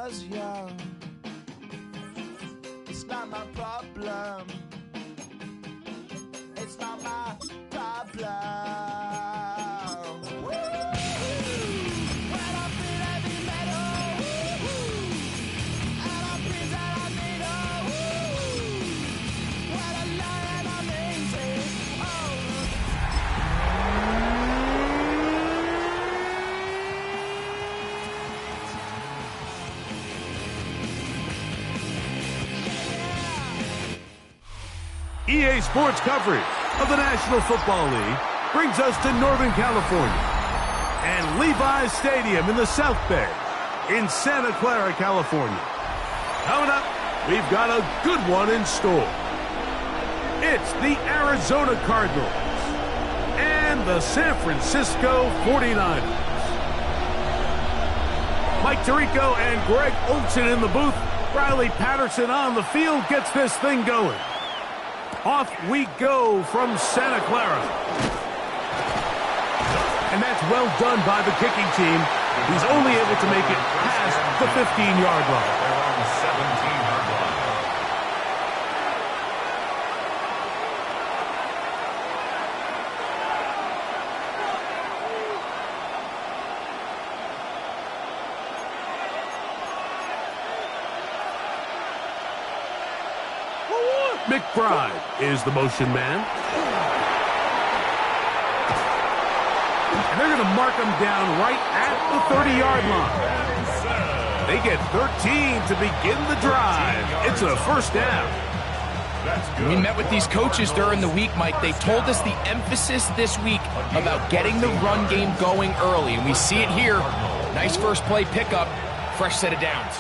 was young. It's not my problem. It's not my problem. EA Sports coverage of the National Football League brings us to Northern California and Levi's Stadium in the South Bay in Santa Clara, California. Coming up, we've got a good one in store. It's the Arizona Cardinals and the San Francisco 49ers. Mike Tirico and Greg Olson in the booth. Riley Patterson on the field gets this thing going. Off we go from Santa Clara. And that's well done by the kicking team. He's only able to make it past the 15-yard line. They're on the 17-yard line. McBride is the motion man. And they're going to mark him down right at the 30-yard line. They get 13 to begin the drive. It's a first down. We met with these coaches during the week, Mike. They told us the emphasis this week about getting the run game going early, and we see it here. Nice first play pickup, fresh set of downs.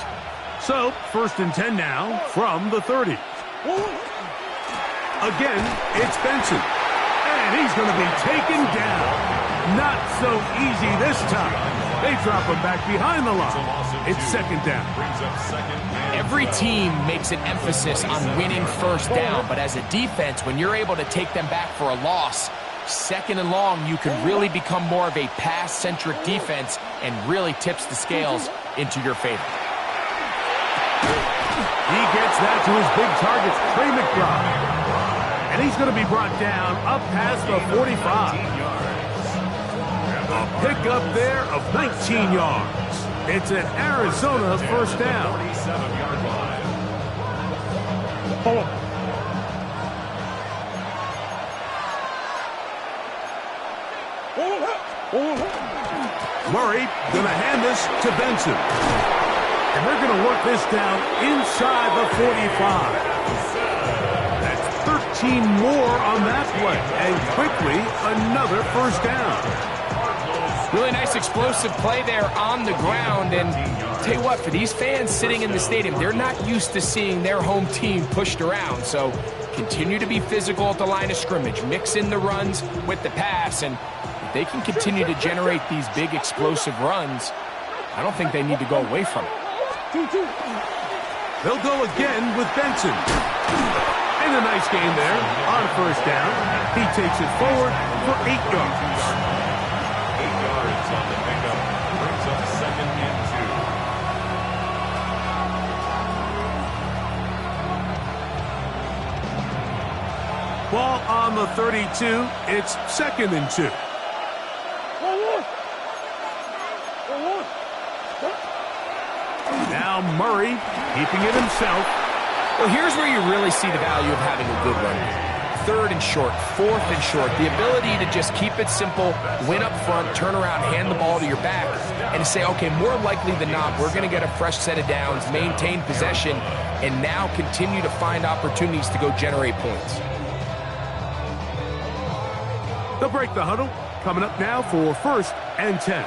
So, first and 10 now from the 30. Again, it's Benson. And he's going to be taken down. Not so easy this time. They drop him back behind the line. It's second down. Every team makes an emphasis on winning first down, but as a defense, when you're able to take them back for a loss, second and long, you can really become more of a pass-centric defense and really tips the scales into your favor. He gets that to his big target, Trey McBride. And he's going to be brought down up past the 45. A pickup there of 19 yards. It's an Arizona first down. 47-yard line. Murray going to hand this to Benson. And they're going to work this down inside the 45. That's 13 more on that play. And quickly, another first down. Really nice explosive play there on the ground. And tell you what, for these fans sitting in the stadium, they're not used to seeing their home team pushed around. So continue to be physical at the line of scrimmage. Mix in the runs with the pass. And if they can continue to generate these big explosive runs, I don't think they need to go away from it. They'll go again with Benson. And a nice gain there on first down. He takes it forward for 8 yards. 8 yards on the pickup. Brings up second and 2. Ball on the 32. It's second and 2. Now Murray keeping it himself. Well, here's where you really see the value of having a good run game. Third and short, fourth and short. The ability to just keep it simple, win up front, turn around, hand the ball to your back, and to say, okay, more likely than not, we're going to get a fresh set of downs, maintain possession, and now continue to find opportunities to go generate points. They'll break the huddle. Coming up now for first and 10.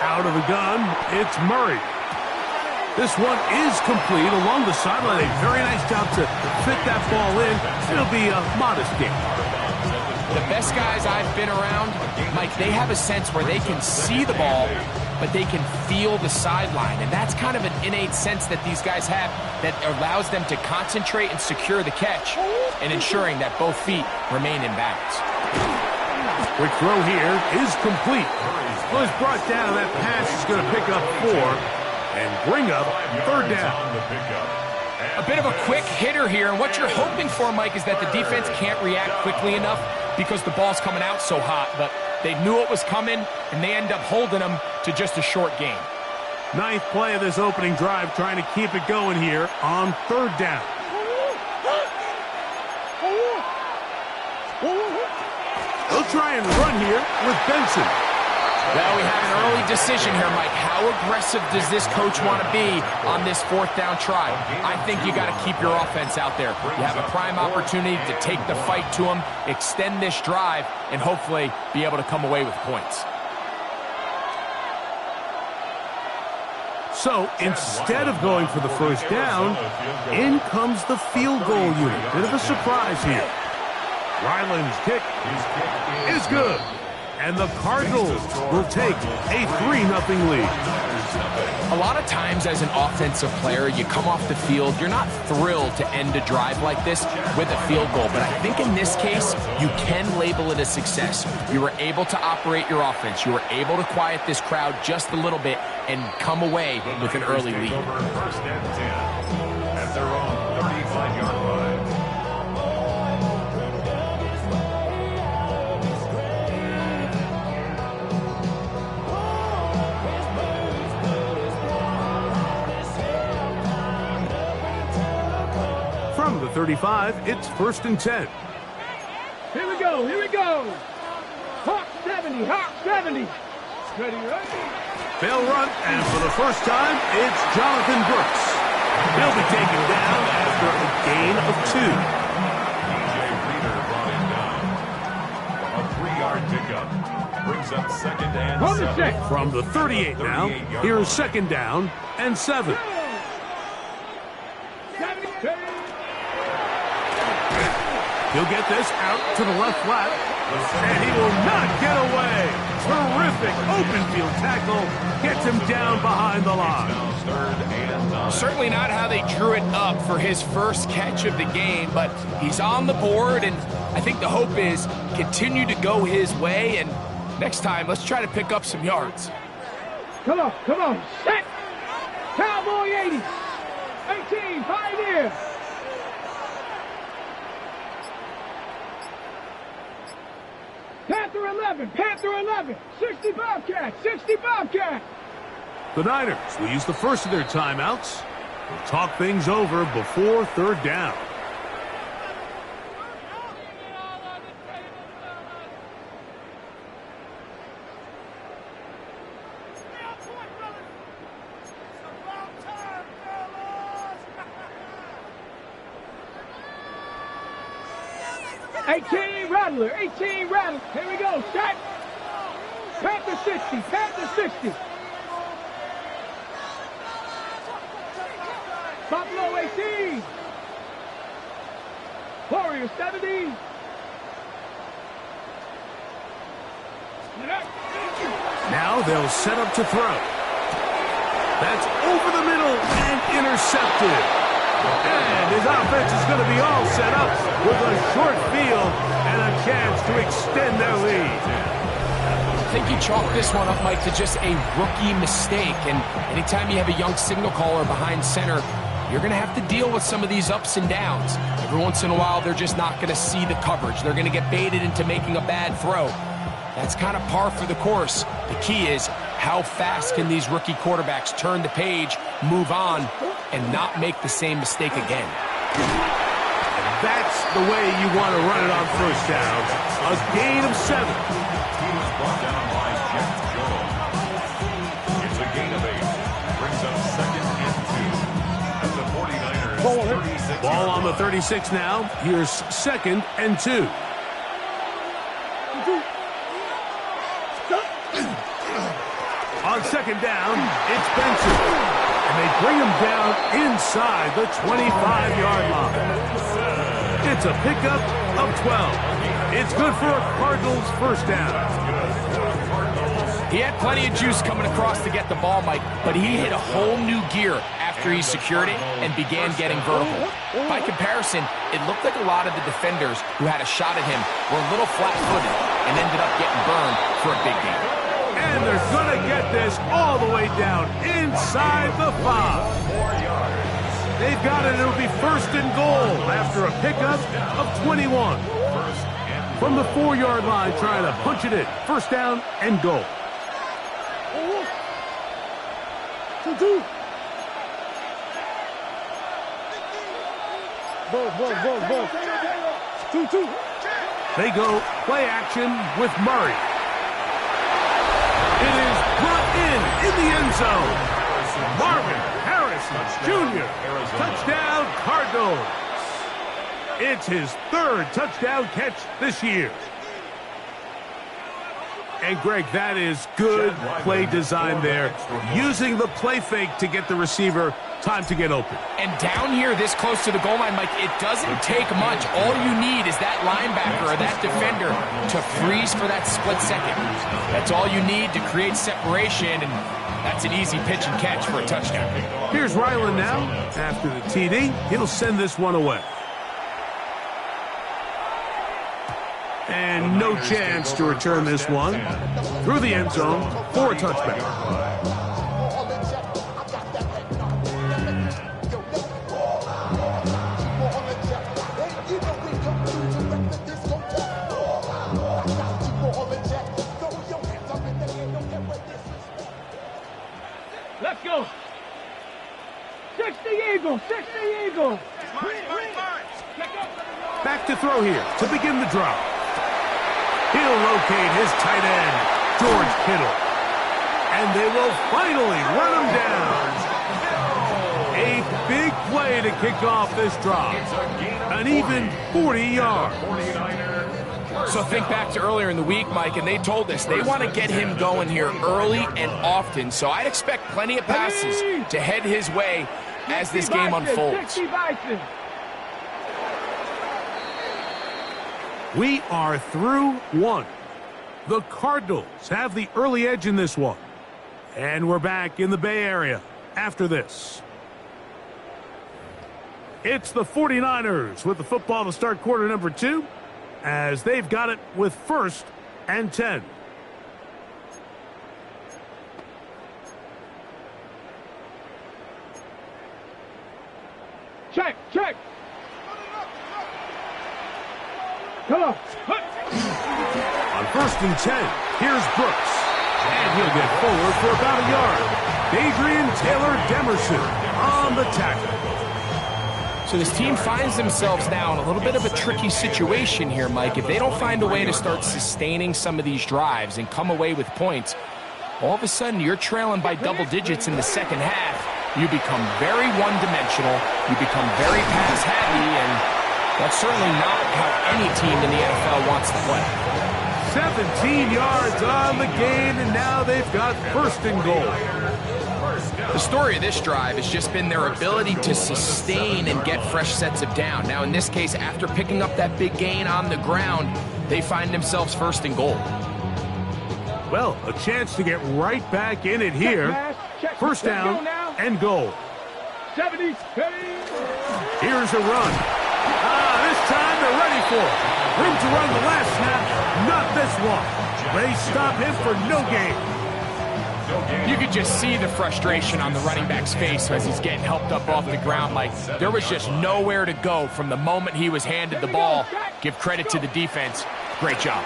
Out of the gun, it's Murray. This one is complete along the sideline. A very nice job to fit that ball in. It'll be a modest game. The best guys I've been around, Mike, they have a sense where they can see the ball, but they can feel the sideline. And that's kind of an innate sense that these guys have that allows them to concentrate and secure the catch and ensuring that both feet remain in bounds. Quick throw here is complete. Well, he's brought down. That pass is going to pick up 4 and bring up 3rd down. A bit of a quick hitter here, and what you're hoping for, Mike, is that the defense can't react quickly enough because the ball's coming out so hot, but they knew it was coming, and they end up holding them to just a short gain. 9th play of this opening drive, trying to keep it going here on 3rd down. They'll try and run here with Benson. Well, we have an early decision here, Mike. How aggressive does this coach want to be on this 4th down try? I think you got to keep your offense out there. You have a prime opportunity to take the fight to them, extend this drive, and hopefully be able to come away with points. So instead of going for the 1st down, in comes the field goal unit. Bit of a surprise here. Ryland's kick is good. And the Cardinals will take a 3-0 lead. A lot of times as an offensive player, you come off the field, you're not thrilled to end a drive like this with a field goal. But I think in this case, you can label it a success. You were able to operate your offense. You were able to quiet this crowd just a little bit and come away with an early lead. 1st and 10 at their own 35-yard line. From the 35, it's 1st and 10. Here we go, here we go. Hawk 70, Hawk 70. Ready, right? They'll run, and for the first time, it's Jonathan Brooks. He'll be taken down after a gain of 2. DJ Reader brought him down. A 3-yard pickup brings up 2nd and 7. From the 38 now, here's 2nd down and 7. He'll get this out to the left flat, and he will not get away. Terrific open field tackle gets him down behind the line. Certainly not how they drew it up for his first catch of the game, but he's on the board, and I think the hope is continue to go his way, and next time, let's try to pick up some yards. Come on, set. Cowboy 80. 18, Pioneer. Panther 11, 60 Bobcat, 60 Bobcat. The Niners will use the first of their timeouts. We'll talk things over before 3rd down. Rattler, 18 Rattler. Here we go, set. Panther 60, Panther 60. Buffalo 18. Warrior 70. Now they'll set up to throw. That's over the middle and intercepted. And his offense is going to be all set up with a short field and a chance to extend their lead. I think you chalk this one up, Mike, to just a rookie mistake. And anytime you have a young signal caller behind center, you're going to have to deal with some of these ups and downs. Every once in a while, they're just not going to see the coverage. They're going to get baited into making a bad throw. That's kind of par for the course. The key is how fast can these rookie quarterbacks turn the page, move on, and not make the same mistake again. That's the way you want to run it on 1st down. A gain of 7. He was brought down by Jeff Jones. It's a gain of 8. Brings up 2nd and 2. At the 49ers, 36. Ball on the 36 now. Here's 2nd and 2. On 2nd down, it's Benson. And they bring him down inside the 25-yard line. It's a pickup of 12. It's good for a Cardinals 1st down. He had plenty of juice coming across to get the ball, Mike, but he hit a whole new gear after he secured it and began getting vertical. By comparison, it looked like a lot of the defenders who had a shot at him were a little flat-footed and ended up getting burned for a big game. And they're going to get this all the way down inside the 5. They've got it. It'll be first and goal after a pickup of 21. From the 4-yard line, trying to punch it in. First down and goal. 2-2. Go. 2-2. They go play action with Murray. It is brought in the end zone. Marvin Harrison Jr. Touchdown Cardinals. It's his 3rd touchdown catch this year. And, Greg, that is good play design there. Using the play fake to get the receiver time to get open. And down here this close to the goal line, Mike, it doesn't take much. All you need is that linebacker or that defender to freeze for that split second. That's all you need to create separation, and that's an easy pitch and catch for a touchdown. Here's Ryland now. After the TD, he'll send this one away. And no chance to return this one through the end zone for a touchback. Let's go. 60 Eagles. Back to throw here to begin the drive. He'll locate his tight end, George Kittle. And they will finally run him down. A big play to kick off this drive. An even 40 yards. So think back to earlier in the week, Mike, and they told us they want to get him going here early and often. So I'd expect plenty of passes to head his way as this game unfolds. We are through one. The Cardinals have the early edge in this one. And we're back in the Bay Area after this. It's the 49ers with the football to start quarter number 2, as they've got it with 1st and 10. Check. Come on. On 1st and 10, here's Brooks. And he'll get forward for about a yard. Adrian Taylor-Demerson on the tackle. So this team finds themselves now in a little bit of a tricky situation here, Mike. If they don't find a way to start sustaining some of these drives and come away with points, all of a sudden you're trailing by double digits in the second half. You become very one-dimensional. You become very pass-happy, and that's certainly not how any team in the NFL wants to play. 17 yards on the gain, and now they've got 1st and goal. The story of this drive has just been their ability to sustain and get fresh sets of down. Now, in this case, after picking up that big gain on the ground, they find themselves 1st and goal. Well, a chance to get right back in it here. 1st down and goal. 70. Here's a run. This time they're ready for it. Room to run the last snap, not this one. They stop him for no gain. You could just see the frustration on the running back's face as he's getting helped up off the ground. Like, there was just nowhere to go from the moment he was handed the ball. Give credit to the defense. Great job.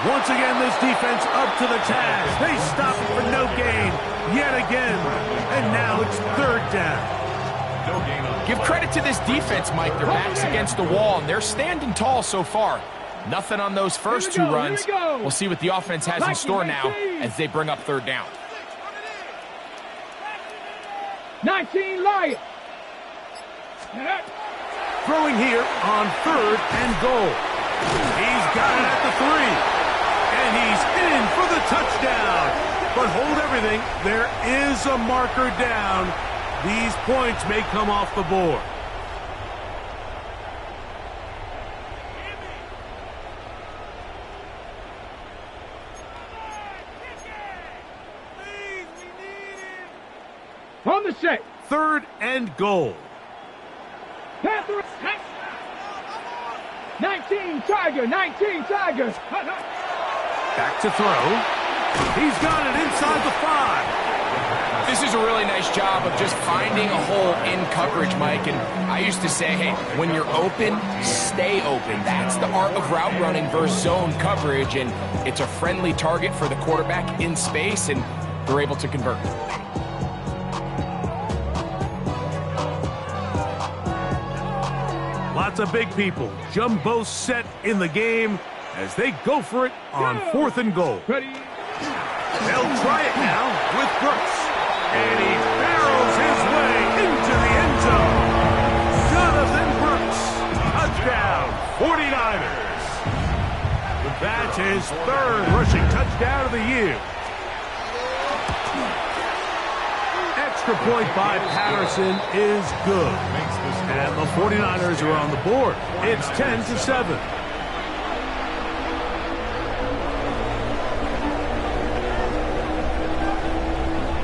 Once again, this defense up to the task. They stop it for no gain yet again. And now it's 3rd down. Give credit to this defense, Mike. Their back's against the wall, and they're standing tall so far. Nothing on those first 2 runs. We'll see what the offense has in store now as they bring up 3rd down. 19 Lions. Throwing here on 3rd and goal. He's got it at the 3. And he's in for the touchdown. But hold everything. There is a marker down. These points may come off the board. On the set. 3rd and goal. Panthers. 19 Tigers. Back to throw. He's got it inside the 5. This is a really nice job of just finding a hole in coverage, Mike. And I used to say, hey, when you're open, stay open. That's the art of route running versus zone coverage. And it's a friendly target for the quarterback in space, and they're able to convert. Lots of big people. Jumbo set in the game as they go for it on 4th and goal. Ready? They'll try it now with Brooks. And he barrels his way into the end zone. Jonathan Brooks, touchdown, 49ers. That's his 3rd rushing touchdown of the year. Extra point by Patterson is good. And the 49ers are on the board. It's 10-7.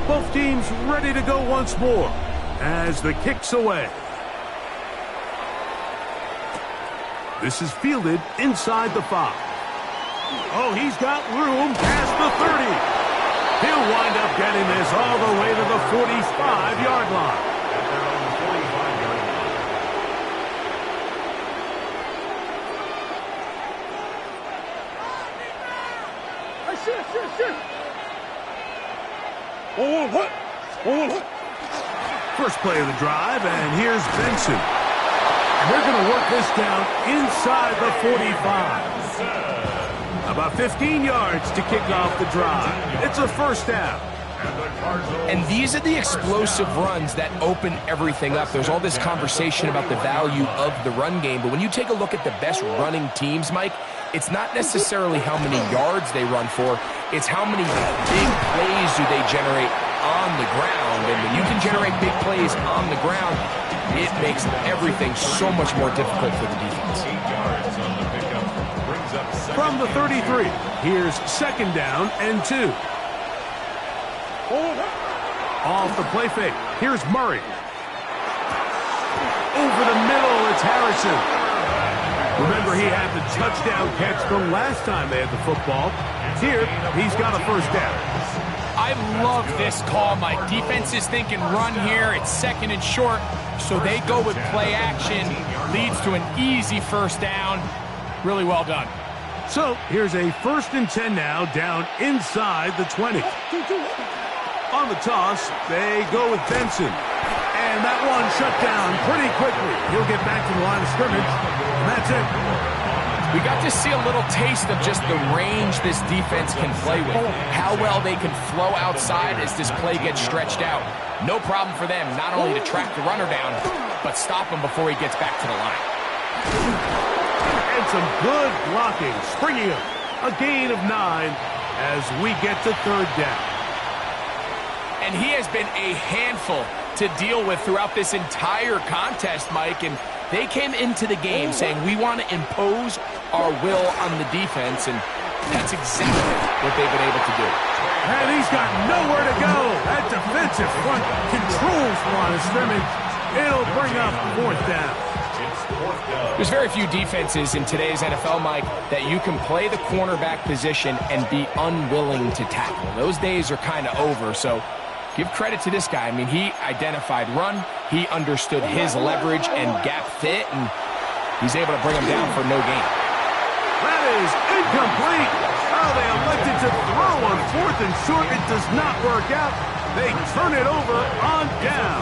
Both teams ready to go once more as the kick's away. This is fielded inside the 5. Oh, he's got room past the 30. He'll wind up getting this all the way to the 45-yard line. First play of the drive, and here's Benson. And they're going to work this down inside the 45. About 15 yards to kick off the drive. It's a first down. And these are the explosive runs that open everything up. There's all this conversation about the value of the run game, but when you take a look at the best running teams, Mike, it's not necessarily how many yards they run for, it's how many big plays do they generate on the ground. And when you can generate big plays on the ground, it makes everything so much more difficult for the defense. From the 33, here's 2nd down and 2. Off the play fake, here's Murray. Over the middle, it's Harrison. Remember, he had the touchdown catch the last time they had the football. Here, he's got a first down. I love this call, Mike. Defense is thinking run here. It's 2nd and short, so they go with play action. Leads to an easy first down. Really well done. So, here's a 1st and 10 now, down inside the 20. On the toss, they go with Benson. And that one shut down pretty quickly. He'll get back to the line of scrimmage, and that's it. We got to see a little taste of just the range this defense can play with. How well they can flow outside as this play gets stretched out. No problem for them not only to track the runner down, but stop him before he gets back to the line. And some good blocking, springing up. A gain of 9 as we get to 3rd down. And he has been a handful to deal with throughout this entire contest, Mike. And they came into the game saying, we want to impose our will on the defense, and that's exactly what they've been able to do. And he's got nowhere to go. That defensive front controls the line of scrimmage. It'll bring up 4th down. There's very few defenses in today's NFL, Mike, that you can play the cornerback position and be unwilling to tackle. Those days are kind of over, so give credit to this guy. I mean, he identified run, he understood his leverage and gap fit, and he's able to bring him down for no gain. That is incomplete. Oh, they elected to throw on 4th and short. It does not work out. They turn it over on down.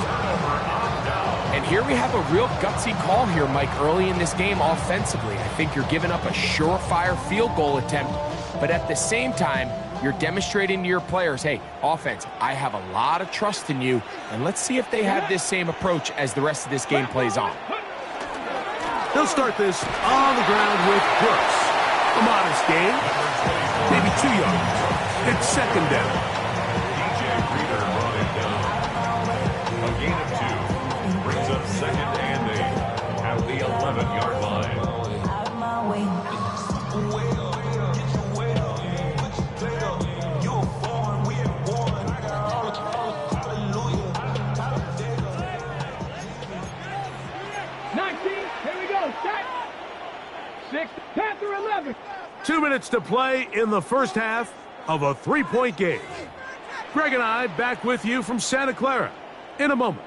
And here we have a real gutsy call here, Mike, early in this game offensively. I think you're giving up a surefire field goal attempt, but at the same time, you're demonstrating to your players, hey, offense, I have a lot of trust in you, and let's see if they have this same approach as the rest of this game plays on. They'll start this on the ground with Brooks. A modest gain, maybe 2 yards. It's 2nd down. A gain of 2 brings up 2nd and 8 at the 11-yard line. 6, Panther 11. 2 minutes to play in the first half. of a 3-point game. Greg and I back with you from Santa Clara in a moment.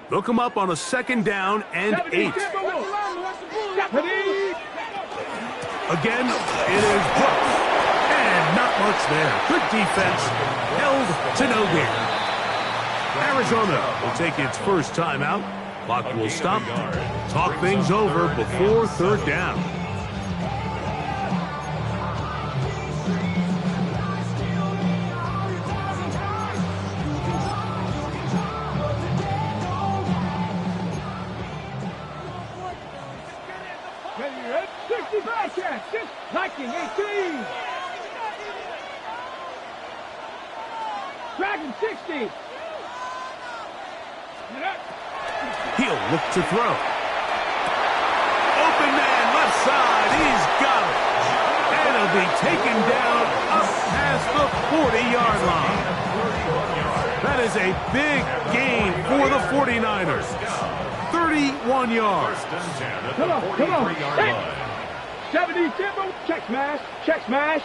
They'll come up on a 2nd down and 8. Again, it is Brooks. And not much there. Good defense. Held to no gain. Arizona will take its first timeout. Clock will stop. Talk things over before 3rd down. Liking 18. Dragon 60. He'll look to throw. Open man, left side. He's got it. And he'll be taken down up past the 40-yard line. That is a big gain for the 49ers. 31 yards. Come on. 70 tempo. Check smash.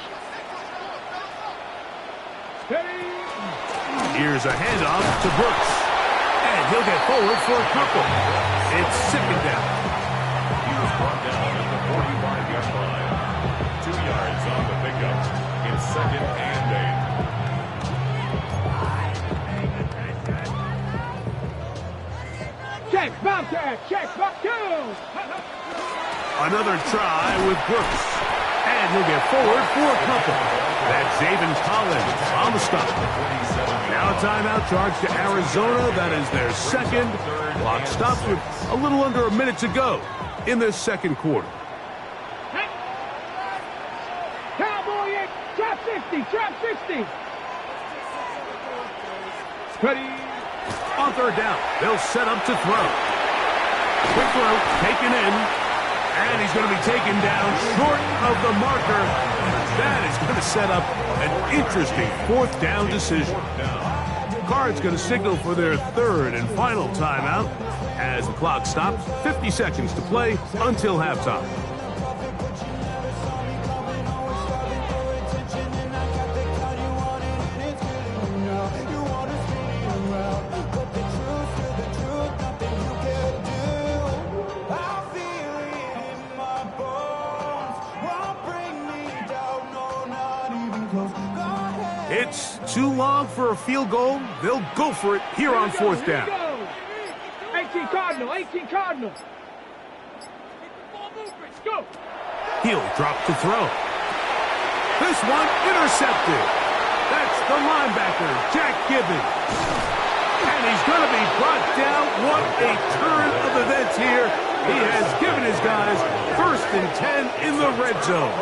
Here's a handoff to Brooks. And he'll get forward for a couple. It's 2nd down. He was brought down at the 45-yard line. 2 yards on the pickup. It's 2nd and 8. Check, bomb 2. Another try with Brooks. And he'll get forward for a couple. That's Zaven Collins on the stop. Now a timeout charge to Arizona. That is their 2nd. Clock stops with a little under a minute to go in this 2nd quarter. Cowboy, trap 60. Ready. On 3rd down, they'll set up to throw. Quick throw, taken in. And he's going to be taken down short of the marker. That is going to set up an interesting 4th down decision. Card's going to signal for their 3rd and final timeout as the clock stops. 50 seconds to play until halftime. It's too long for a field goal. They'll go for it here on 4th down. 18 Cardinal. Go. He'll drop to throw. This one intercepted. That's the linebacker, Jack Gibbons. And he's going to be brought down. What a turn of events here. He has given his guys 1st and 10 in the red zone.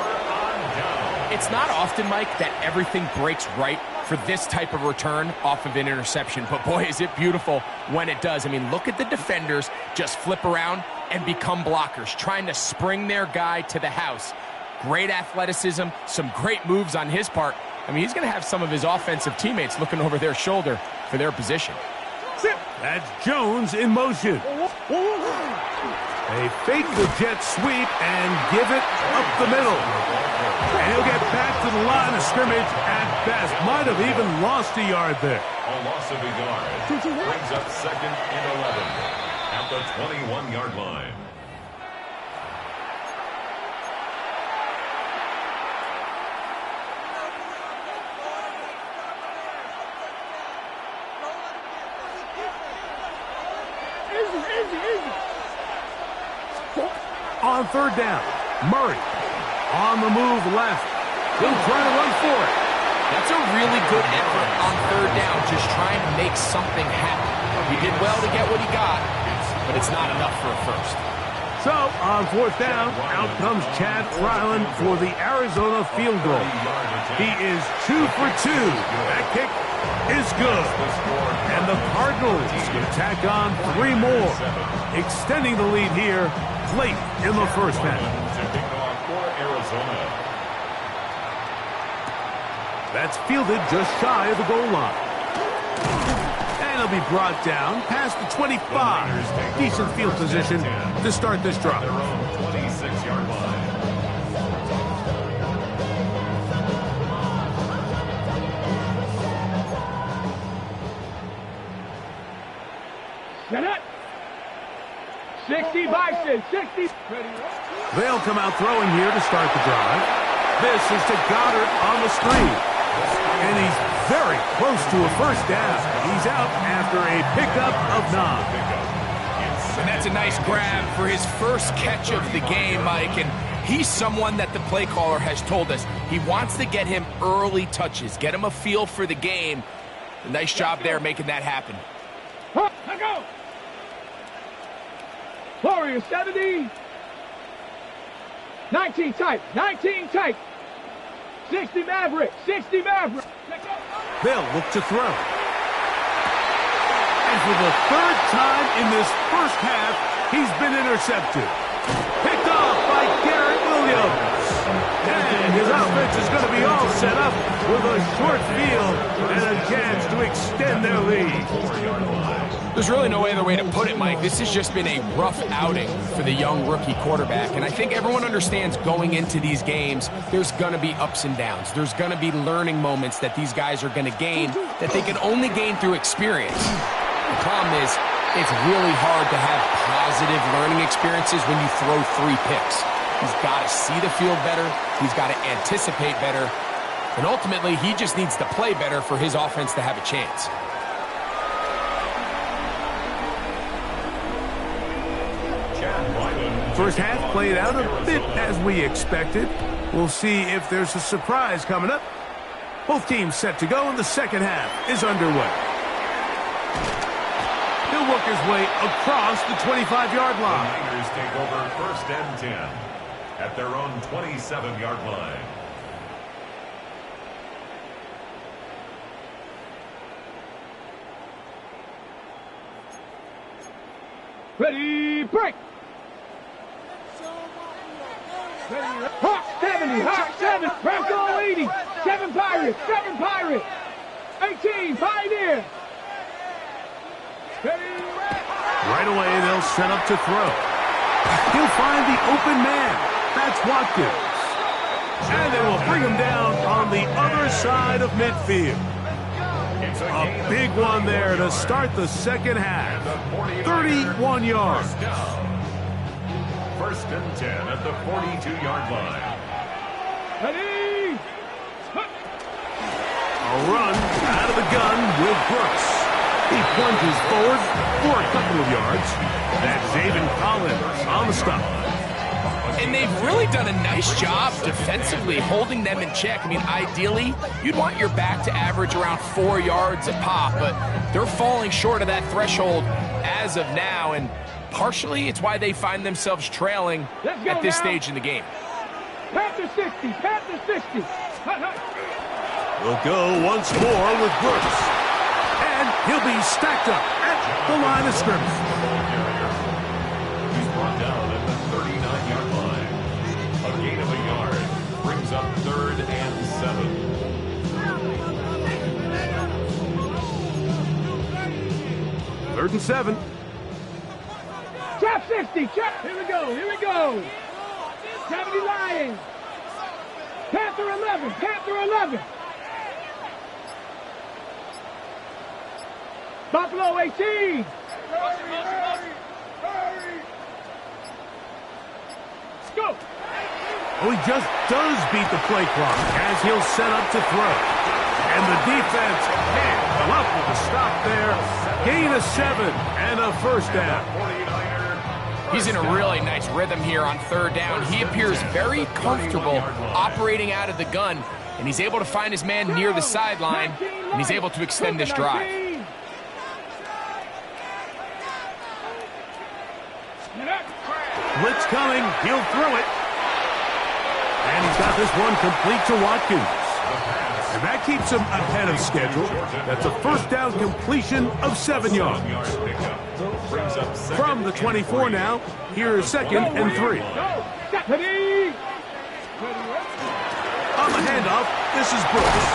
It's not often, Mike, that everything breaks right for this type of return off of an interception. But boy, is it beautiful when it does. I mean, look at the defenders just flip around and become blockers, trying to spring their guy to the house. Great athleticism, some great moves on his part. I mean, he's going to have some of his offensive teammates looking over their shoulder for their position. That's Jones in motion. They fake the jet sweep and give it up the middle. And he'll get back to the line of scrimmage at best. Might have even lost a yard there. A loss of a yard brings up 2nd and 11 at the 21-yard line. Easy. On 3rd down, Murray on the move left. He'll try to run for it. That's a really good effort on 3rd down, just trying to make something happen. He did well to get what he got, but it's not enough for a first. So, on 4th down, out comes Chad Ryland for the Arizona field goal. He is 2 for 2. That kick is good. And the Cardinals can tack on 3 more, extending the lead here late in the first half. That's fielded just shy of the goal line. And And he'll be brought down past the 25. Decent field position to start this drive. Their own 26-yard line. Get it. 60 Bison, 60. They'll come out throwing here to start the drive. This is to Goddard on the screen. And he's very close to a first down. He's out after a pickup of 9. And that's a nice grab for his first catch of the game, Mike. And he's someone that the play caller has told us he wants to get him early touches, get him a feel for the game. A nice job there making that happen. Let go. Warrior 70. 19 tight, 19 tight. 60 Maverick, 60 Maverick. They'll look to throw. And for the third time in this first half, he's been intercepted. Picked off by Garrett Williams. And his offense is going to be all set up with a short field and a chance to extend their lead. There's really no other way to put it, Mike. This has just been a rough outing for the young rookie quarterback. And I think everyone understands going into these games, there's going to be ups and downs. There's going to be learning moments that these guys are going to gain that they can only gain through experience. The problem is, it's really hard to have positive learning experiences when you throw 3 picks. He's got to see the field better. He's got to anticipate better. And ultimately, he just needs to play better for his offense to have a chance. First half played out a bit as we expected. We'll see if there's a surprise coming up. Both teams set to go, and the second half is underway. He'll work his way across the 25-yard line. The Niners take over first and 10 at their own 27-yard line. Ready, break. Hawk 70, Hawk 7, Bronco 80, 7 Pirates, 7 Pirates, 18, Pioneer. Right away, they'll set up to throw. He'll find the open man. That's Watkins. And they will bring him down on the other side of midfield. A big one there to start the second half. 31 yards. First and 10 at the 42-yard line. Ready? A run out of the gun with Brooks. He plunges forward for a couple of yards. That's David Collins on the stop. And they've really done a nice job defensively holding them in check. I mean, ideally, you'd want your back to average around 4 yards a pop, but they're falling short of that threshold as of now, and partially it's why they find themselves trailing at this stage in the game. Panther 60, Panther 60. We'll go once more with Brooks. And he'll be stacked up at the line of scrimmage. He's brought down at the 39-yard line. A gain of a yard brings up 3rd and 7. 3rd and 7. Chap 60, chap. Here we go, here we go. 70 Lions. Panther 11, Panther 11. Buffalo 18. Go. Oh, he just does beat the play clock as he'll set up to throw. And the defense can't come up with a stop there. Gain of 7 and a first down. He's in a really nice rhythm here on 3rd down. He appears very comfortable operating out of the gun, and he's able to find his man near the sideline, and he's able to extend this drive. Blitz coming. He'll throw it. And he's got this one complete to Watkins. And that keeps him ahead of schedule. That's a first down completion of 7 yards. From the 24 now, here is 2nd and 3. On the handoff, this is Brooks.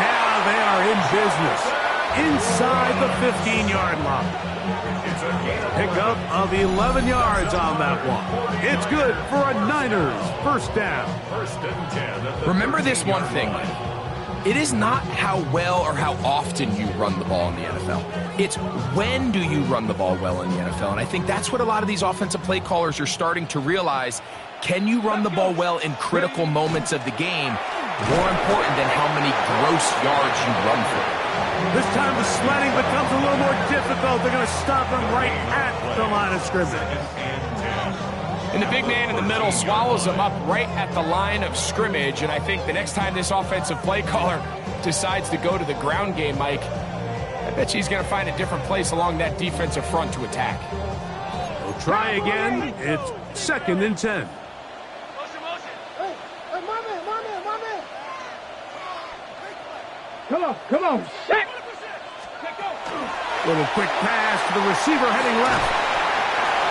Now they are in business. inside the 15-yard line. Pickup of 11 yards on that one. It's good for a Niners first down. Remember this one thing. It is not how well or how often you run the ball in the NFL. It's when do you run the ball well in the NFL. And I think that's what a lot of these offensive play callers are starting to realize. Can you run the ball well in critical moments of the game? More important than how many gross yards you run for. This time the sledding becomes a little more difficult. They're going to stop him right at the line of scrimmage. And the big man in the middle swallows him up right at the line of scrimmage. And I think the next time this offensive play caller decides to go to the ground game, Mike, I bet he's going to find a different place along that defensive front to attack. We'll try again. It's 2nd and 10. Come on, set! Little quick pass to the receiver heading left.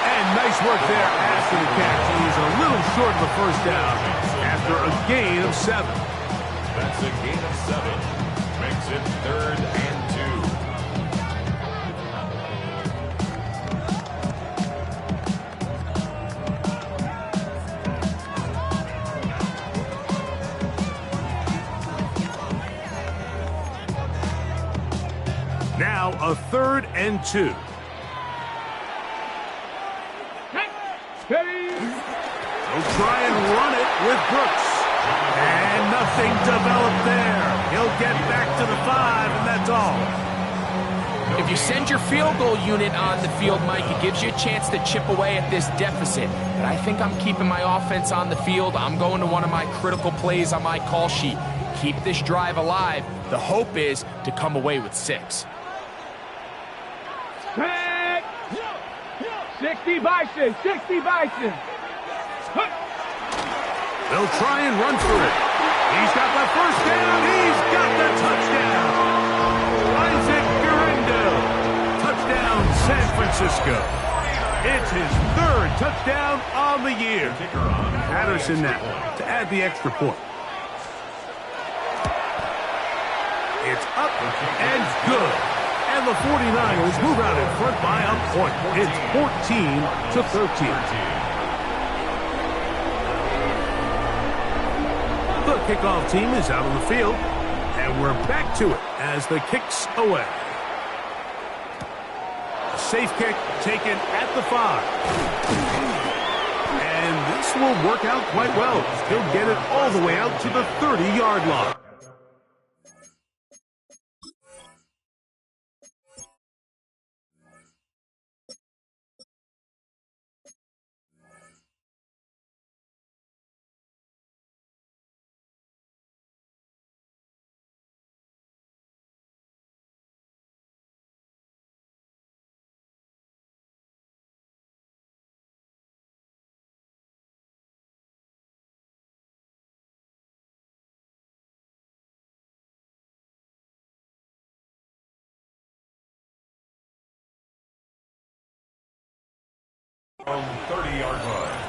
And nice work there after the catch. He's a little short of the first down after a gain of 7. That's a gain of 7. Makes it 3rd and 2. Now a 3rd and 2. He'll try and run it with Brooks. And nothing developed there. He'll get back to the 5, and that's all. If you send your field goal unit on the field, Mike, it gives you a chance to chip away at this deficit. But I think I'm keeping my offense on the field. I'm going to one of my critical plays on my call sheet. Keep this drive alive. The hope is to come away with 6. 60 Bison, 60 Bison. They'll try and run for it. He's got the first down. He's got the touchdown. Isaac Guerrero. Touchdown, San Francisco. It's his 3rd touchdown on the year. Patterson now to add the extra point. It's up and good. And the 49ers move out in front by a point. It's 14-13. The kickoff team is out on the field, and we're back to it as the kick's away. A safe kick taken at the 5. And this will work out quite well. He'll get it all the way out to the 30-yard line. From 30-yard line.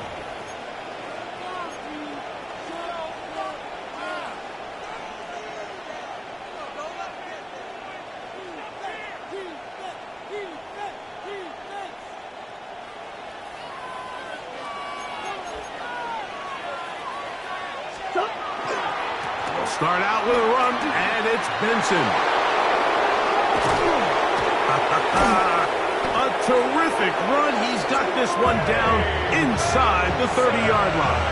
We'll start out with a run, and it's Benson. A terrific run. He's got this one down inside the 30-yard line.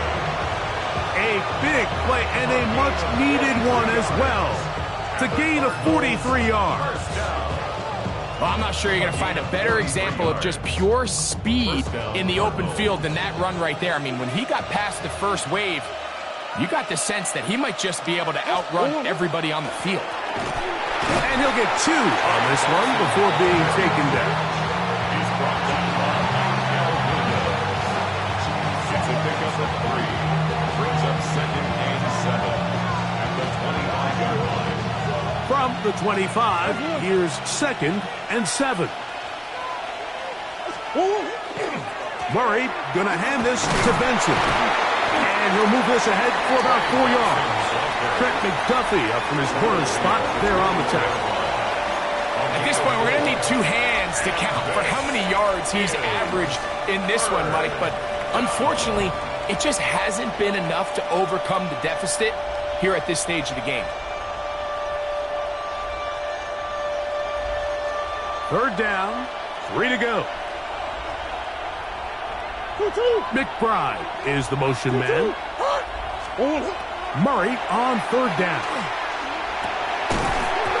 A big play and a much-needed one as well to gain a 43 yards. Well, I'm not sure you're going to find a better example of just pure speed in the open field than that run right there. I mean, when he got past the first wave, you got the sense that he might just be able to outrun everybody on the field. And he'll get 2 on this one before being taken down. He's brought down by It's a pickup of 3. Brings up 2nd and 7 at the 25-yard line. From the 25, here's 2nd and 7. Murray going to hand this to Benson. And he'll move this ahead for about 4 yards. Trent McDuffie up from his corner spot there on the tackle. On At this point, we're going to need two hands to count for how many yards he's averaged in this one, Mike. But unfortunately, it just hasn't been enough to overcome the deficit here at this stage of the game. Third down, 3 to go. McBride is the motion man. Murray on third down.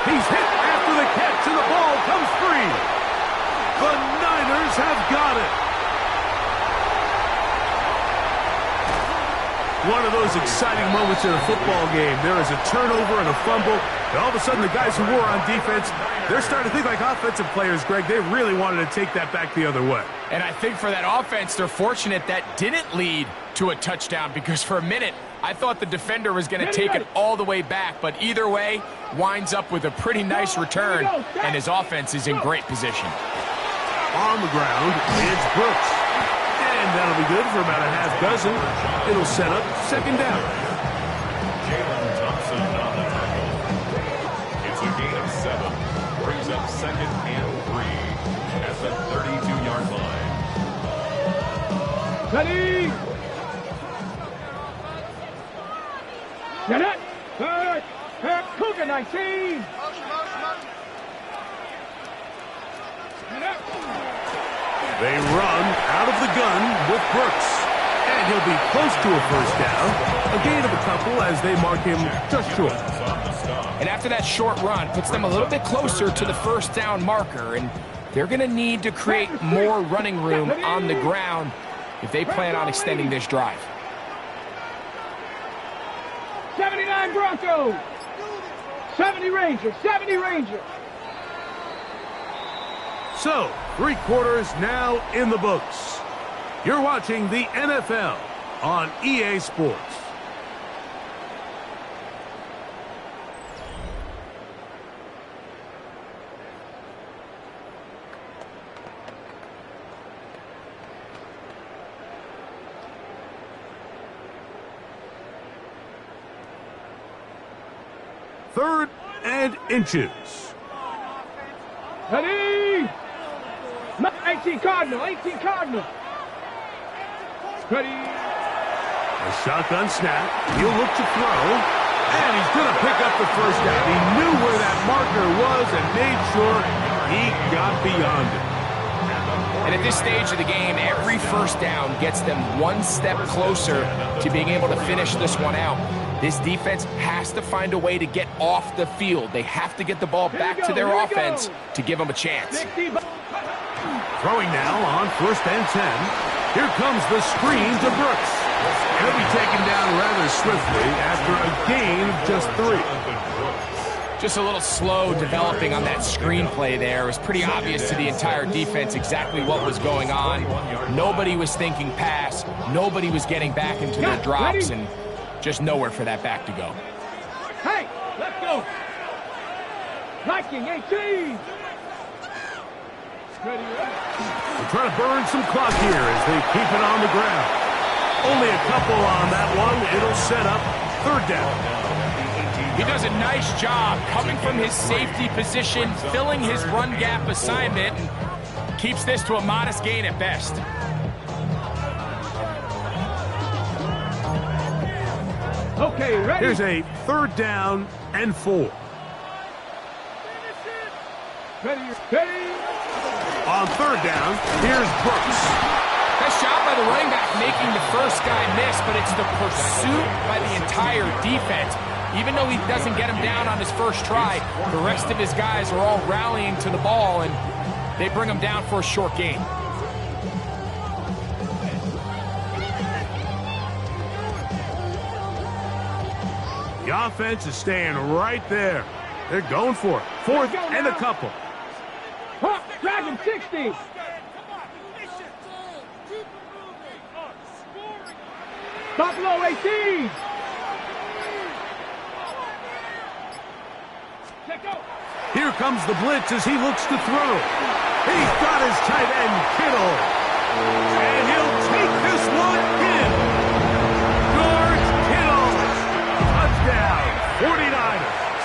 He's hit after the catch, and the ball comes free. The Niners have got it. One of those exciting moments in a football game. There is a turnover and a fumble, and all of a sudden the guys who were on defense, they're starting to think like offensive players, Greg. They really wanted to take that back the other way. And I think for that offense, they're fortunate that didn't lead to a touchdown, because for a minute, I thought the defender was going to take it all the way back. But either way, winds up with a pretty nice return, and his offense is in great position. On the ground, it's Brooks. And that'll be good for about a half dozen. It'll set up second down. Jalen Thompson on the tackle. It's a gain of 7. Brings up second and 3 at the 32-yard line. Ready? Get it! Cougar 19! They run out of the gun with Brooks. And he'll be close to a first down. A gain of a couple as they mark him just short. And after that short run, puts them a little bit closer to the first down marker. And they're going to need to create more running room on the ground if they plan on extending this drive. 79 Broncos! 70 Rangers! 70 Rangers! So, 3 quarters now in the books. You're watching the NFL on EA Sports. Third and inches. Ready? 18 Cardinal, 18 Cardinal. Ready? A shotgun snap. He'll look to throw. And he's going to pick up the first down. He knew where that marker was and made sure he got beyond it. And at this stage of the game, every first down gets them one step closer to being able to finish this one out. This defense has to find a way to get off the field. They have to get the ball back to their offense to give them a chance. Throwing now on first and 10. Here comes the screen to Brooks. He'll be taken down rather swiftly after a gain of just 3. Just a little slow developing on that screenplay there. It was pretty obvious to the entire defense exactly what was going on. Nobody was thinking pass. Nobody was getting back into their drops, and just nowhere for that back to go. Hey, let's go. Viking 18. They're trying to burn some clock here as they keep it on the ground. Only a couple on that one. It'll set up third down. He does a nice job coming from his safety position, filling his run gap assignment, and keeps this to a modest gain at best. Okay, ready? Here's a third down and 4. Ready? On third down, here's Brooks. Nice job by the running back making the first guy miss, but it's the pursuit by the entire defense. Even though he doesn't get him down on his first try, the rest of his guys are all rallying to the ball, and they bring him down for a short gain. The offense is staying right there. They're going for it. Fourth and a couple. Dragon 60. Buffalo 18. Here comes the blitz as he looks to throw. He's got his tight end, Kittle. And he'll take this one in. George Kittle. Touchdown, 49ers.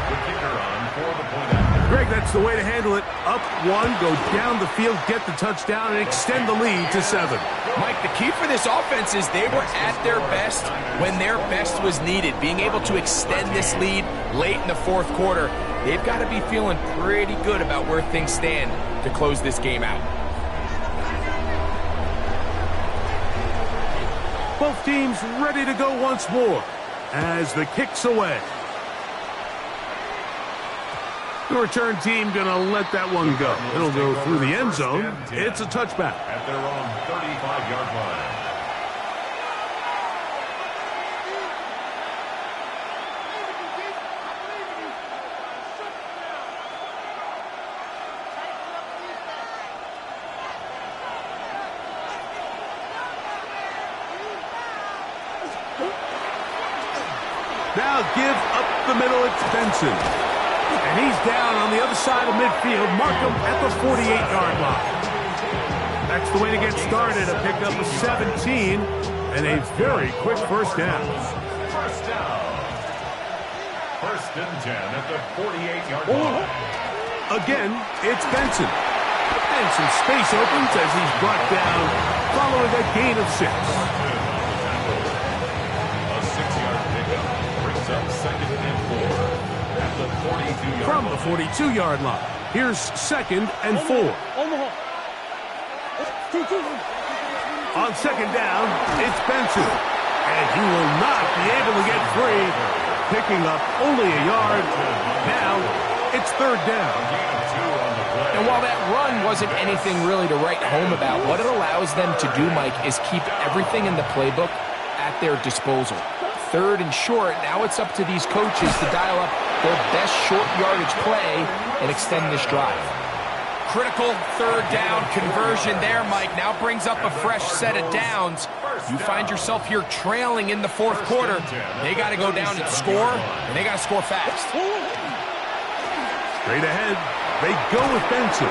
The kicker on for the point after. Greg, That's the way to handle it. Up one, go down the field, get the touchdown, and extend the lead to 7. Mike, the key for this offense is they were at their best when their best was needed. Being able to extend this lead late in the fourth quarter, they've got to be feeling pretty good about where things stand to close this game out. Both teams ready to go once more as the kick's away. The return team going to let that one go. It'll go through the end zone. It's a touchback. At their own 35-yard line. Now give up the middle. It's Benson. And he's down on the other side of midfield. Mark him at the 48-yard line. That's the way to get started. A pickup of 17 and a very quick first down. First down. First and 10 at the 48-yard line. Again, it's Benson. And some space opens as he's brought down following a gain of 6. A 6-yard pickup brings up second and 4. From the 42-yard line. Here's second and 4. On second down, it's Benson. And he will not be able to get free. Picking up only a yard. Now, it's third down. And while that run wasn't anything really to write home about, what it allows them to do, Mike, is keep everything in the playbook at their disposal. Third and short, now it's up to these coaches to dial up their best short yardage play and extend this drive. Critical third down conversion there, Mike. Now brings up a fresh set of downs. You find yourself here trailing in the fourth quarter. They got to go down and score, and they got to score fast. Straight ahead, they go with Benson.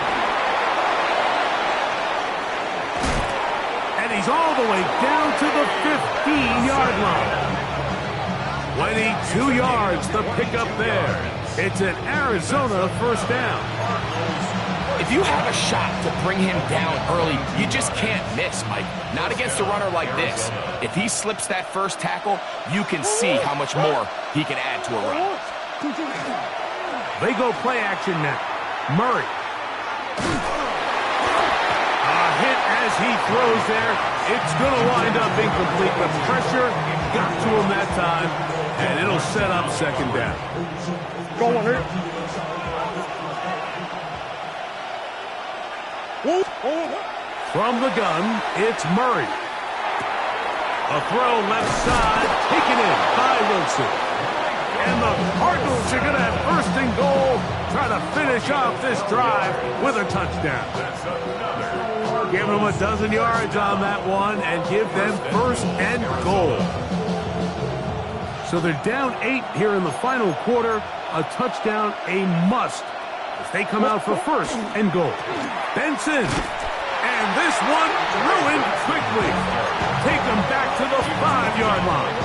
And he's all the way down to the 15-yard line. 22 yards, the pickup there. It's an Arizona first down. If you have a shot to bring him down early, you just can't miss, Mike. Not against a runner like this. If he slips that first tackle, you can see how much more he can add to a run. They go play action now. Murray. A hit as he throws there. It's going to wind up incomplete. The pressure got to him that time. And it'll set up second down. Go on here. From the gun, it's Murray. A throw left side, taken in by Wilson. And the Cardinals are going to have first and goal, trying to finish off this drive with a touchdown. Give them a dozen yards on that one and give them first and goal. So they're down 8 here in the final quarter. A touchdown, a must, as they come out for first and goal. Benson, and this one ruined quickly. Take them back to the 5-yard line.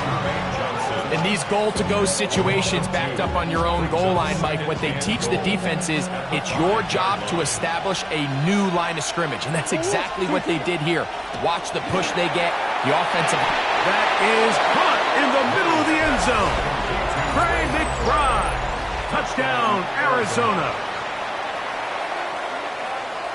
In these goal-to-go situations backed up on your own goal line, Mike, what they teach the defense is it's your job to establish a new line of scrimmage, and that's exactly what they did here. Watch the push they get, the offensive. That is caught in the middle of the end zone. Trey McBride. Touchdown, Arizona.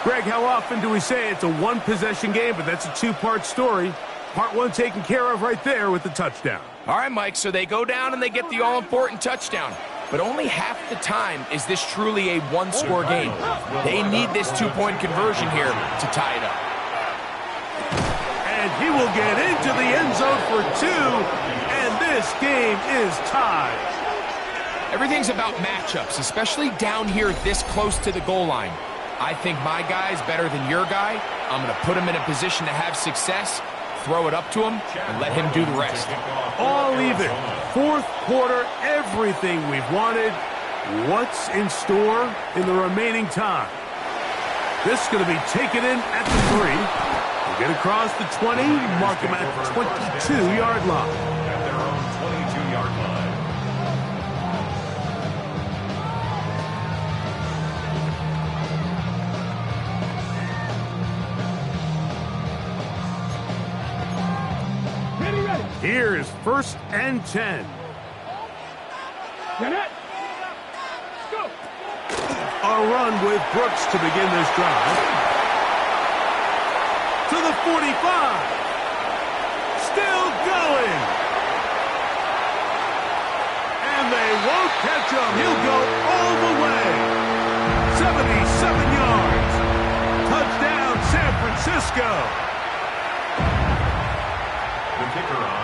Greg, how often do we say it's a one-possession game, but that's a two-part story? Part one taken care of right there with the touchdown. All right, Mike, so they go down and they get the all-important touchdown. But only half the time is this truly a one-score game. They need this two-point conversion here to tie it up. And he will get into the end zone for 2, and this game is tied. Everything's about matchups, especially down here this close to the goal line. I think my guy's better than your guy. I'm going to put him in a position to have success, throw it up to him, and let him do the rest. All even. Fourth quarter, everything we've wanted. What's in store in the remaining time? This is going to be taken in at the 3. We'll get across the 20, mark him at the 22-yard line. At their own 22-yard line. Here's 1st and 10. Get it. Go. A run with Brooks to begin this drive. To the 45. Still going. And they won't catch him. He'll go all the way. 77 yards. Touchdown, San Francisco. The kicker on.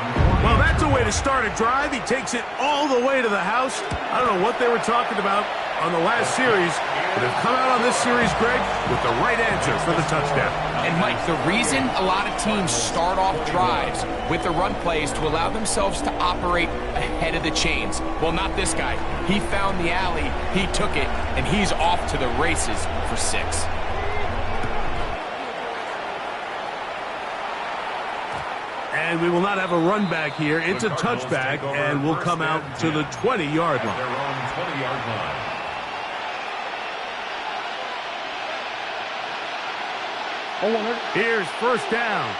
Well, that's a way to start a drive. He takes it all the way to the house. I don't know what they were talking about on the last series, but they've come out on this series, Greg, with the right answer for the touchdown. And, Mike, the reason a lot of teams start off drives with the run plays to allow themselves to operate ahead of the chains. Well, not this guy. He found the alley, he took it, and he's off to the races for 6. And we will not have a run back here. It's a touchback, and we'll come out to the 20-yard line. Their own 20-yard line. Here's 1st down.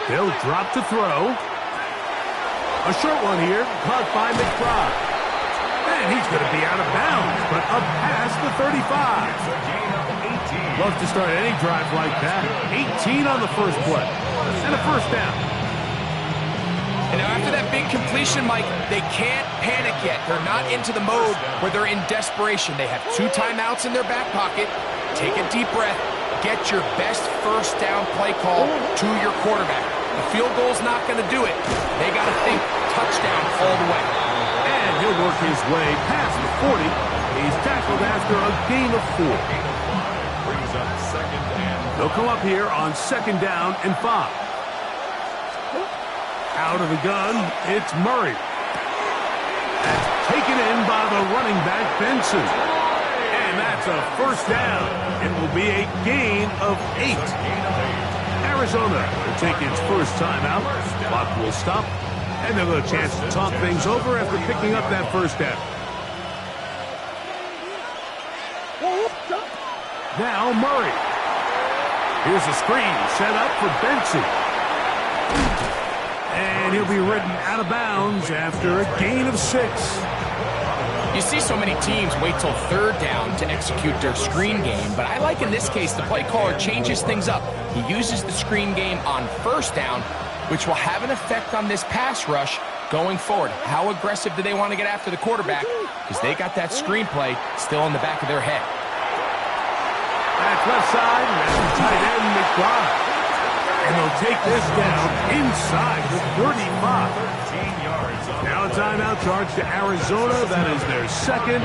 They'll drop to throw. A short one here, caught by McBride. And he's going to be out of bounds, but up past the 35. Love to start any drive like that. 18 on the first play. And a 1st down. And now after that big completion, Mike, they can't panic yet. They're not into the mode where they're in desperation. They have 2 timeouts in their back pocket. Take a deep breath. Get your best 1st down play call to your quarterback. The field goal's not going to do it. They got to think touchdown all the way. And he'll work his way past the 40. He's tackled after a gain of 4. Brings up 2nd and. They'll come up here on 2nd down and 5. Out of the gun, it's Murray. That's taken in by the running back, Benson. And that's a 1st down. It will be a gain of 8. Arizona will take its first timeout. Clock will stop, and they'll have a chance to talk things over after picking up that 1st down. Now Murray. Here's a screen set up for Benson. And he'll be ridden out of bounds after a gain of 6. You see so many teams wait till 3rd down to execute their screen game, but I like in this case the play caller changes things up. He uses the screen game on 1st down, which will have an effect on this pass rush going forward. How aggressive do they want to get after the quarterback? Because they got that screenplay still in the back of their head. Back left side, and tight end McBride. And they'll take this down inside the 35. 13 yards. Now a timeout charge to Arizona. That is their 2nd.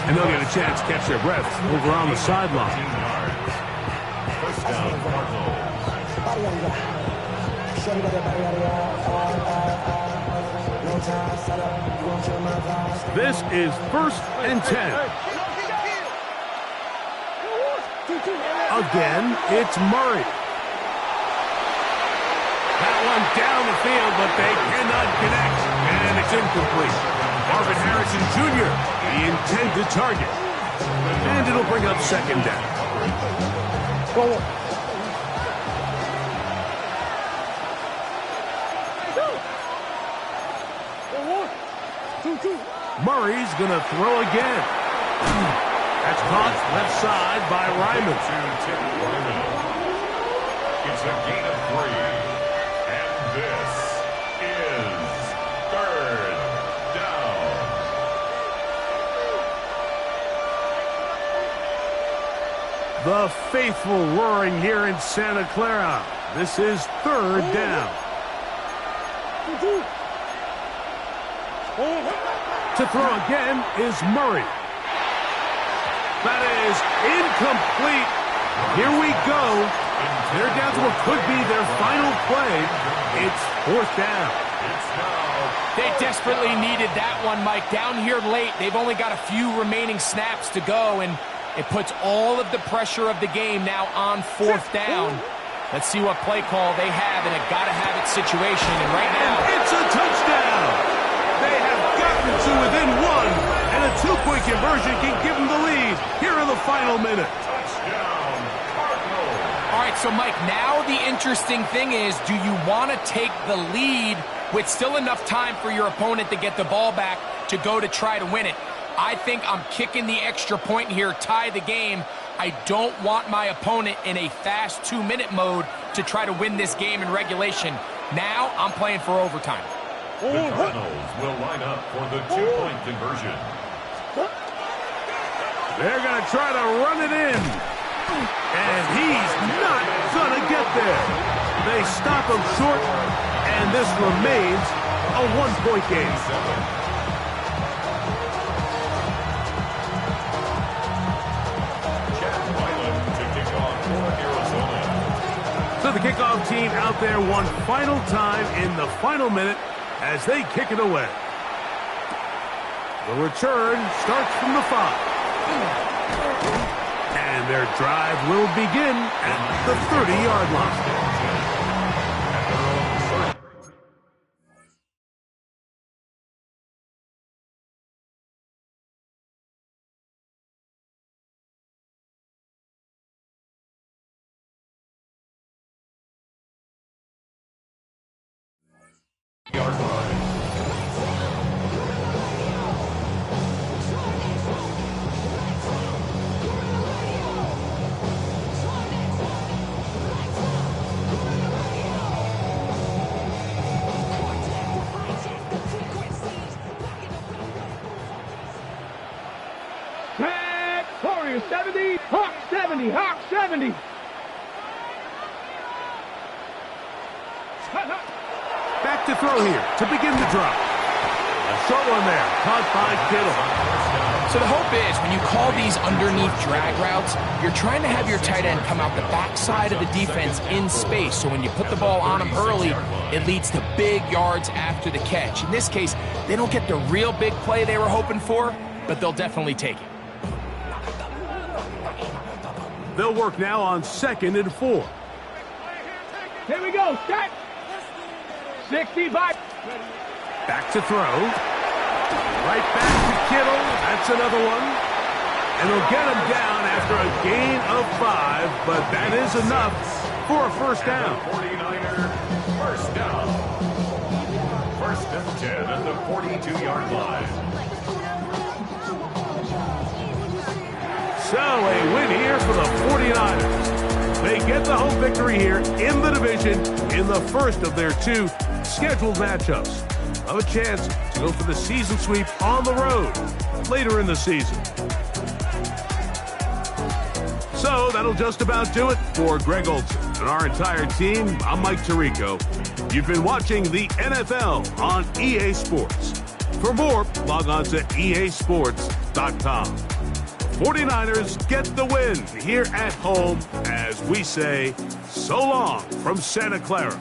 And they'll get a chance to catch their breath over on the sideline. 1st down, Cardinals. This is 1st and 10. Again, it's Murray. That one down the field, but they cannot connect. And it's incomplete. Marvin Harrison Jr., the intended target. And it'll bring up 2nd down. Murray's going to throw again. That's caught left side by Ryman. It's a gain of 3. And this is 3rd down. The faithful roaring here in Santa Clara. This is 3rd down. To throw again is Murray. That is incomplete. Here we go. They're down to what could be their final play. It's 4th down. They desperately needed that one, Mike. Down here late, they've only got a few remaining snaps to go, and it puts all of the pressure of the game now on 4th down. Let's see what play call they have in a gotta-have-it situation, and right now... It's a touchdown! They have gotten to within one, and a two-point conversion can give them the lead here in the final minute. Touchdown, Cardinals. All right, so Mike, now the interesting thing is, do you want to take the lead with still enough time for your opponent to get the ball back to go to try to win it? I think I'm kicking the extra point here, tie the game. I don't want my opponent in a fast 2-minute mode to try to win this game in regulation. Now I'm playing for overtime. The Cardinals will line up for the two-point conversion. They're going to try to run it in. And he's not going to get there. They stop him short, and this remains a one-point game. So the kickoff team out there one final time in the final minute as they kick it away. The return starts from the 5. And their drive will begin at the 30-yard line. Yard line. Tag, Warrior 70, Hawk 70, Hawk 70. Back to throw here to begin the drive. A short one there, caught by Kittle. So the hope is when you call these underneath drag routes, you're trying to have your tight end come out the backside of the defense in space. So when you put the ball on him early, it leads to big yards after the catch. In this case, they don't get the real big play they were hoping for, but they'll definitely take it. They'll work now on 2nd and 4. Here we go, set. 65. Back to throw. Right back to Kittle. That's another one. And they'll get him down after a gain of 5, but that is enough for a first down. 49er, first down. First and 10 at the 42-yard line. So a win here for the 49ers. They get the home victory here in the division in the first of their 2 scheduled matchups. Have a chance to go for the season sweep on the road later in the season. So that'll just about do it for Greg Olson and our entire team. I'm Mike Tirico. You've been watching the NFL on EA Sports. For more, log on to easports.com. 49ers get the win here at home as we say so long from Santa Clara.